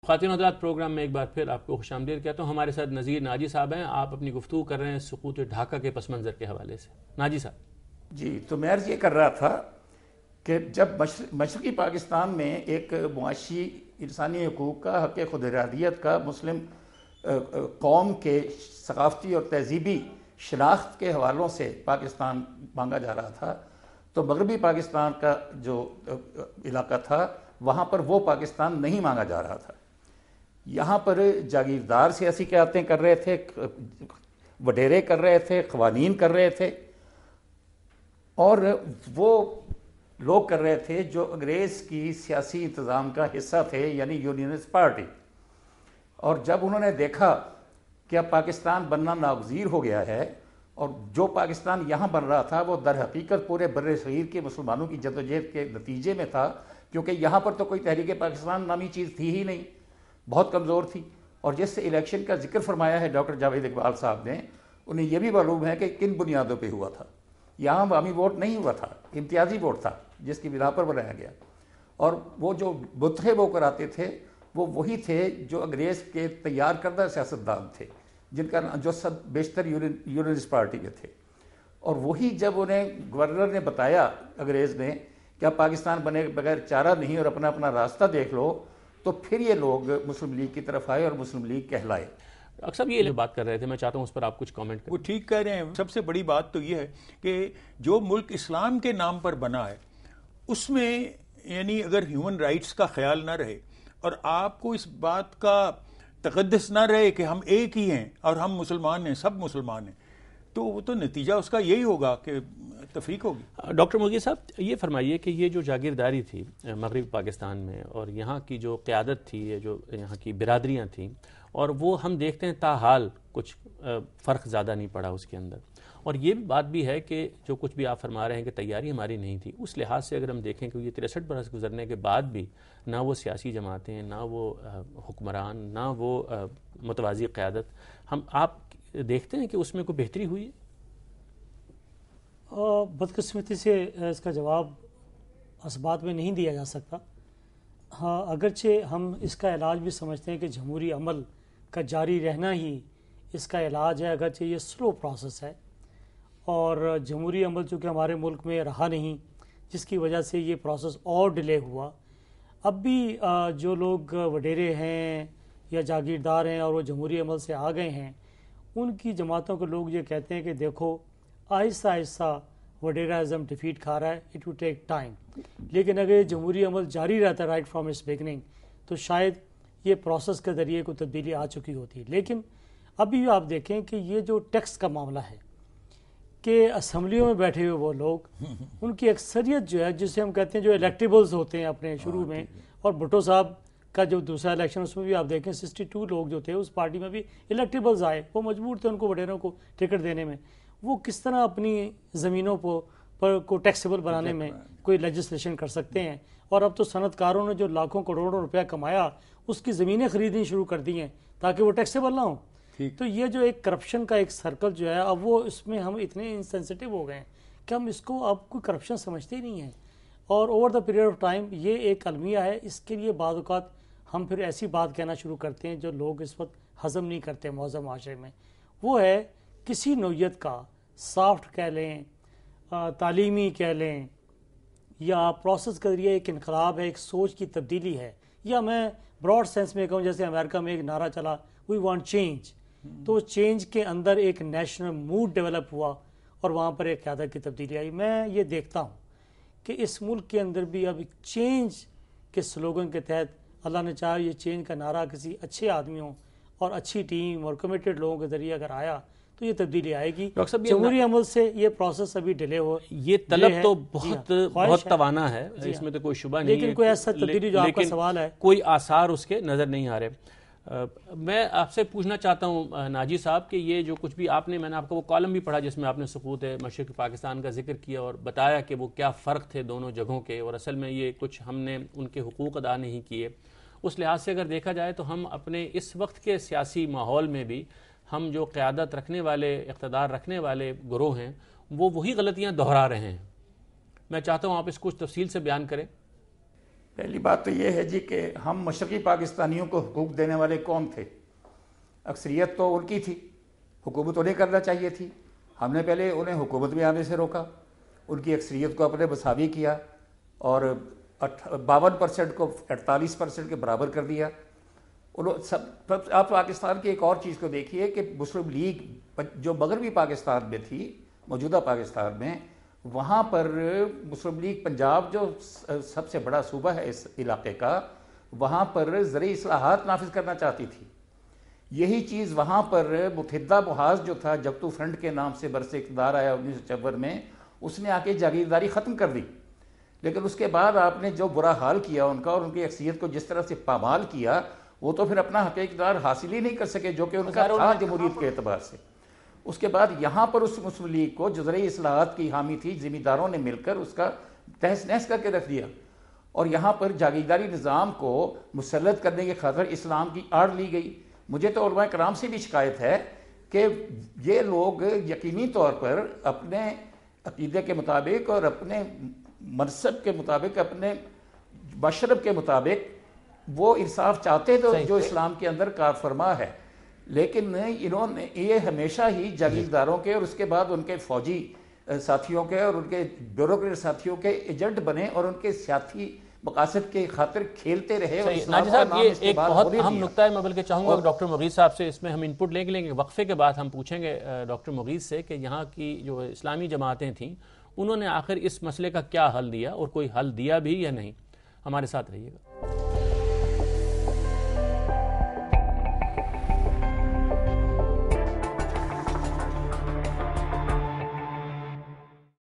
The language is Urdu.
خواتین حضرات پروگرام میں ایک بار پھر آپ کو خوش آمدید کہتا ہوں. ہمارے ساتھ نذیر ناجی صاحب ہیں. آپ اپنی گفتگو کر رہے ہیں سقوط ڈھاکہ کے پس منظر کے حوالے سے. ناجی صاحب. جی تو میں عرض یہ کر رہا تھا کہ جب مشرقی پاکستان میں ایک معاشی انسانی حقوق کا حق خود ارادیت کا مسلم قوم کے ثقافتی اور تہذیبی شناخت کے حوالوں سے پاکستان مانگا جا رہا تھا، تو مغربی پاکستان کا جو علاقہ تھا وہاں پر وہ پاکستان نہیں مانگا جا رہا تھا. یہاں پر جاگیردار سیاسی قیادتیں کر رہے تھے، وڈیرے کر رہے تھے، قوانین کر رہے تھے، اور وہ لوگ کر رہے تھے جو انگریز کی سیاسی انتظام کا حصہ تھے، یعنی یونینسٹ پارٹی. اور جب انہوں نے دیکھا کہ اب پاکستان بننا ناگزیر ہو گیا ہے، اور جو پاکستان یہاں بن رہا تھا وہ در حقیقت پورے بر صغیر کے مسلمانوں کی جدوجہد کے نتیجے میں تھا، کیونکہ یہاں پر تو کوئی تحریک پاکستان نامی چیز تھی ہی نہیں، بہت کمزور تھی. اور جس سے الیکشن کا ذکر فرمایا ہے ڈاکٹر جاوید اقبال صاحب نے، انہیں یہ بھی معلوم ہے کہ کن بنیادوں پہ ہوا تھا. یہاں عوامی ووٹ نہیں ہوا تھا، امتیازی ووٹ تھا جس کی بنا پر بنایا گیا. اور وہ جو منتخب ہو کر آتے تھے وہ وہی تھے جو انگریز کے تیار کردہ سیاستدان تھے، جن کا جو بیشتر یونینسٹ پارٹی کے تھے. اور وہی جب انہیں گورنر نے بتایا انگریز نے کہ اب پاکستان بنے بغیر چارہ نہیں اور اپنا اپنا راستہ دیکھ لو، تو پھر یہ لوگ مسلم لیگ کی طرف آئے اور مسلم لیگ کہلائے. اکثر یہ بات کر رہے تھے، میں چاہتا ہوں اس پر آپ کچھ کامنٹ کریں. وہ ٹھیک کہہ رہے ہیں. سب سے بڑی بات تو یہ ہے کہ جو ملک اسلام کے نام پر بنا ہے اس میں یعنی اگر ہیومن رائٹس کا خیال نہ رہے اور آپ کو اس بات کا تقدس نہ رہے کہ ہم ایک ہی ہیں اور ہم مسلمان ہیں، سب مسلمان ہیں، تو وہ تو نتیجہ اس کا یہی ہوگا کہ تفریق ہوگی. ڈاکٹر مرغی صاحب یہ فرمائیے کہ یہ جو جاگیرداری تھی مغربی پاکستان میں اور یہاں کی جو قیادت تھی، یہ جو یہاں کی برادریاں تھیں، اور وہ ہم دیکھتے ہیں تاحال کچھ فرق زیادہ نہیں پڑا اس کے اندر. اور یہ بات بھی ہے کہ جو کچھ بھی آپ فرما رہے ہیں کہ تیاری ہماری نہیں تھی، اس لحاظ سے اگر ہم دیکھیں کہ یہ 63 برس گزرنے کے بعد بھی نہ وہ سیاسی جماعتیں، نہ وہ حکمران، نہ وہ متوازی قیادت، آپ دیکھتے ہیں کہ اس میں کوئی بہتری ہوئی ہے؟ بدقسمتی سے اس کا جواب اسبات میں نہیں دیا جا سکتا. ہاں، اگرچہ ہم اس کا علاج بھی سمجھتے ہیں کہ جمہوری عمل کا جاری رہنا ہی اس کا علاج ہے، اگرچہ یہ سلو پروسیس ہے. اور جمہوری عمل چونکہ ہمارے ملک میں رہا نہیں، جس کی وجہ سے یہ پروسیس اور ڈیلے ہوا. اب بھی جو لوگ وڈیرے ہیں یا جاگیردار ہیں اور وہ جمہوری عمل سے آ گئے ہیں، ان کی جماعتوں کے لوگ یہ کہتے ہیں کہ دیکھو آہستہ آہستہ وڈیرا ازم ڈیفیٹ کھا رہا ہے، اٹ ول ٹیک ٹائم. لیکن اگر یہ جمہوری عمل جاری رہتا ہے رائٹ فرام اٹس بگننگ، تو شاید یہ پروسیس کے ذریعے کوئی تبدیلی آ چکی ہوتی. لیکن ابھی آپ دیکھیں کہ یہ جو ٹیکس کا معاملہ ہے کہ اسمبلیوں میں بیٹھے ہوئے وہ لوگ، ان کی اکثریت جو ہے، جسے ہم کہتے ہیں جو الیکٹیبلز ہوتے ہیں اپنے شروع میں، اور بھٹو صاحب کا جو دوسرا الیکشن اس میں بھی آپ دیکھیں 62 لوگ جو تھے اس پارٹی میں بھی الیکٹیبلز آئے، وہ مجبور تھے ان کو وڈیروں کو ٹکٹ دینے میں. وہ کس طرح اپنی زمینوں پر کو ٹیکسیبل بنانے میں کوئی لیجسلیشن کر سکتے ہیں؟ اور اب تو صنعت کاروں نے جو لاکھوں کروڑوں روپیہ کمایا اس کی زمینیں خریدنی شروع کر دی ہیں تاکہ وہ ٹیکسیبل نہ ہوں. تو یہ جو ایک کرپشن کا ایک سرکل جو ہے، اب وہ اس میں ہم اتنے انسینسٹیو ہو گئے ہیں کہ ہم اس کو اب کوئی کرپشن سمجھتے ہی نہیں ہیں. اور over the period of time یہ ایک المیہ ہے. اس کے لیے بعض اوقات ہم پھر ایسی بات کہنا شروع کرتے ہیں جو لوگ اس وقت ہضم نہیں کرتے معظم معاشرے میں. وہ ہے کسی نوعیت کا سافٹ کہہ لیں، تعلیمی کہہ لیں، یا پروسیس کے ذریعے ایک انقلاب ہے، ایک سوچ کی تبدیلی ہے، یا میں براڈ سینس میں کہوں جیسے امریکہ میں ایک نعرہ چلا وی وانٹ چینج، تو چینج کے اندر ایک نیشنل موڈ ڈیولپ ہوا اور وہاں پر ایک قیادت کی تبدیلی آئی. میں یہ دیکھتا ہوں کہ اس ملک کے اندر بھی اب چینج کے سلوگن کے تحت اللہ نے چاہا یہ چینج کا نعرہ کسی اچھے آدمیوں اور اچھی ٹیم اور کمیٹڈ لوگوں کے ذریعے اگر آیا تو یہ تبدیلی آئے گی. جمہوری عمل سے یہ پروسیس ابھی ڈیلے ہو، یہ طلب تو بہت توانا ہے، اس میں تو کوئی شبہ نہیں ہے، لیکن کوئی ایسا تبدیلی جو آپ کا سوال ہے کوئی آثار اس کے نظر نہیں آ رہے. میں آپ سے پوچھنا چاہتا ہوں ناجی صاحب کہ یہ جو کچھ بھی آپ نے، میں نے آپ کو وہ کالم بھی پڑھا جس میں آپ نے سقوط مشرقی پاکستان کا ذکر کیا اور بتایا کہ وہ کیا فرق تھے دونوں جگہوں کے، اور اصل میں یہ کچھ ہم نے ان کے حقوق ادا نہیں کیے. اس لحاظ سے اگر دیکھا جائے تو ہم اپنے اس وقت کے سیاسی ماحول میں بھی ہم جو قیادت رکھنے والے، اقتدار رکھنے والے گروہ ہیں، وہ وہی غلطیاں دہرا رہے ہیں. میں چاہتا ہوں آپ اس کچھ تفصیل سے بیان کریں. پہلی بات تو یہ ہے جی کہ ہم مشرقی پاکستانیوں کو حقوق دینے والے کون تھے؟ اکثریت تو ان کی تھی، حکومت انہیں کرنا چاہیے تھی. ہم نے پہلے انہیں حکومت میں آنے سے روکا، ان کی اکثریت کو اپنے مساوی کیا اور 52% کو 48% کے برابر کر دیا. آپ پاکستان کی ایک اور چیز کو دیکھیے کہ مسلم لیگ جو مغربی پاکستان میں تھی، موجودہ پاکستان میں، وہاں پر مسلم لیگ پنجاب جو سب سے بڑا صوبہ ہے اس علاقے کا، وہاں پر زرعی اصلاحات نافذ کرنا چاہتی تھی. یہی چیز وہاں پر متحدہ محاذ جو تھا، جگتو فرنٹ کے نام سے برسر اقتدار آیا 1954 میں، اس نے آ کے جاگیرداری ختم کر دی. لیکن اس کے بعد آپ نے جو برا حال کیا ان کا اور ان کی اکثریت کو جس طرح سے پامال کیا، وہ تو پھر اپنا حق اقتدار حاصل ہی نہیں کر سکے جو کہ ان کا تھا جمہوریت کے اعتبار سے. اس کے بعد یہاں پر اس مسلم لیگ کو جو زرعی اصلاحات کی حامی تھی، ذمہ داروں نے مل کر اس کا تہس نہس کر کے رکھ دیا اور یہاں پر جاگیرداری نظام کو مسلط کرنے کی خاطر اسلام کی آڑ لی گئی. مجھے تو علماء کرام سے بھی شکایت ہے کہ یہ لوگ یقینی طور پر اپنے عقیدے کے مطابق اور اپنے منصب کے مطابق، اپنے مشرب کے مطابق وہ انصاف چاہتے تو جو اسلام کے اندر کار فرما ہے، لیکن انہوں نے یہ ہمیشہ ہی جاگیرداروں کے اور اس کے بعد ان کے فوجی ساتھیوں کے اور ان کے بیوروکریٹ ساتھیوں کے ایجنٹ بنے اور ان کے سیاسی مقاصد کے خاطر کھیلتے رہے. ناجی صاحب یہ ایک بہت اہم نقطہ ہے. میں بلکہ چاہوں گا ڈاکٹر مغیث صاحب سے اس میں ہم انپٹ لیں گے. وقفے کے بعد ہم پوچھیں گے ڈاکٹر مغیث سے کہ یہاں کی جو اسلامی جماعتیں تھیں انہوں نے آخر اس مسئلے کا کیا حل دیا اور کوئی حل دیا بھی یا نہیں. ہمارے ساتھ رہیے گا.